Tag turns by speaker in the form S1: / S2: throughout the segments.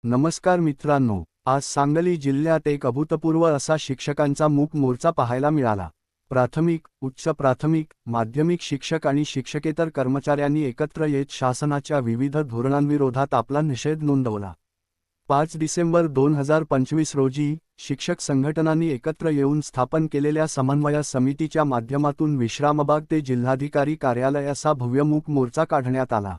S1: नमस्कार मित्रांनो, आज सांगली जिल्ह्यात एक अभूतपूर्व असा शिक्षकांचा मूक मोर्चा पाहायला मिळाला. प्राथमिक, उच्च प्राथमिक, माध्यमिक शिक्षक आणि शिक्षकेतर कर्मचाऱ्यांनी एकत्र येत शासनाच्या विविध धोरणांविरोधात आपला निषेध नोंदवला. 5 डिसेंबर 2025 रोजी शिक्षक संघटनांनी एकत्र येऊन स्थापन केलेल्या समन्वय समितीच्या माध्यमातून विश्रामबाग ते जिल्हाधिकारी कार्यालय असा भव्य मूक मोर्चा काढण्यात आला.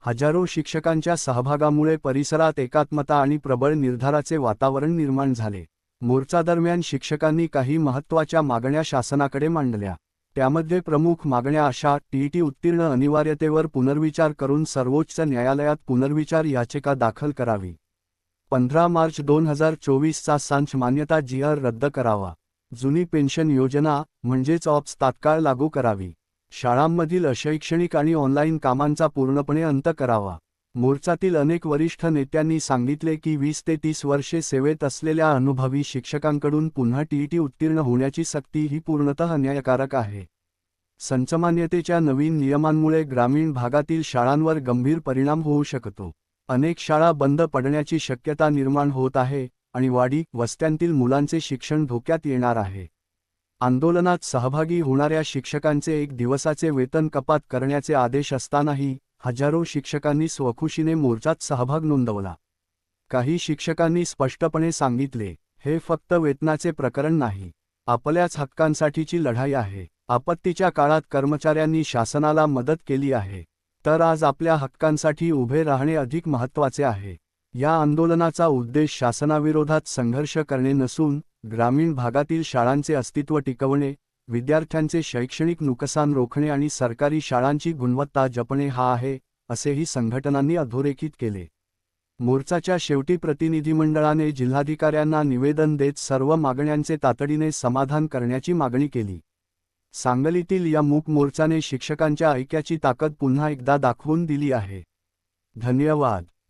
S1: हजारो शिक्षकांच्या सहभागामुळे परिसरात एकात्मता आणि प्रबळ निर्धाराचे वातावरण निर्माण झाले. मोर्चादरम्यान शिक्षकांनी काही महत्त्वाच्या मागण्या शासनाकडे मांडल्या. त्यामध्ये प्रमुख मागण्या अशा: टीईटी उत्तीर्ण अनिवार्यतेवर पुनर्विचार करून सर्वोच्च न्यायालयात पुनर्विचार याचिका दाखल करावी. 15 मार्च 2024 चा सांच मान्यता जी.आर. रद्द करावा. जुनी पेन्शन योजना म्हणजेच ऑप्स तात्काळ लागू करावी. शाळांमधील अशैक्षणिक आणि ऑनलाईन कामांचा पूर्णपणे अंत करावा. मोर्चातील अनेक वरिष्ठ नेत्यांनी सांगितले की 20 ते 30 वर्षे सेवेत असलेल्या अनुभवी शिक्षकांकडून पुन्हा टीईटी उत्तीर्ण होण्याची सक्ती ही पूर्णतः अन्यायकारक आहे. संचमान्यतेच्या नवीन नियमांमुळे ग्रामीण भागातील शाळांवर गंभीर परिणाम होऊ शकतो. अनेक शाळा बंद पडण्याची शक्यता निर्माण होत आहे आणि वाडी वस्त्यांतील मुलांचे शिक्षण धोक्यात येणार आहे. आंदोलनात सहभागी होणाऱ्या शिक्षकांचे 1 दिवसाचे वेतन कपात करण्याचे आदेश असतानाही हजारो शिक्षकांनी स्वखुशीने मोर्चात सहभाग नोंदवला. काही शिक्षकांनी स्पष्टपणे सांगितले, हे फक्त वेतनाचे प्रकरण नाही, आपल्याच हक्कांसाठीची लढाई आहे. आपत्तीच्या काळात कर्मचाऱ्यांनी शासनाला मदत केली आहे, तर आज आपल्या हक्कांसाठी उभे राहणे अधिक महत्त्वाचे आहे. या आंदोलनाचा उद्देश शासनाविरोधात संघर्ष करणे नसून ग्रामीण भागातील शाळांचे अस्तित्व टिकवणे, विद्यार्थ्यांचे शैक्षणिक नुकसान रोखणे आणि सरकारी शाळांची गुणवत्ता जपणे हा आहे, असेही संघटनांनी अधोरेखित केले. मोर्चाच्या शेवटी प्रतिनिधिमंडळाने जिल्हाधिकाऱ्यांना निवेदन देत सर्व मागण्यांचे तातडीने समाधान करण्याची मागणी केली. सांगलीतील या मूक मोर्चाने शिक्षकांच्या ऐक्याची ताकद पुन्हा एकदा दाखवून दिली आहे. धन्यवाद.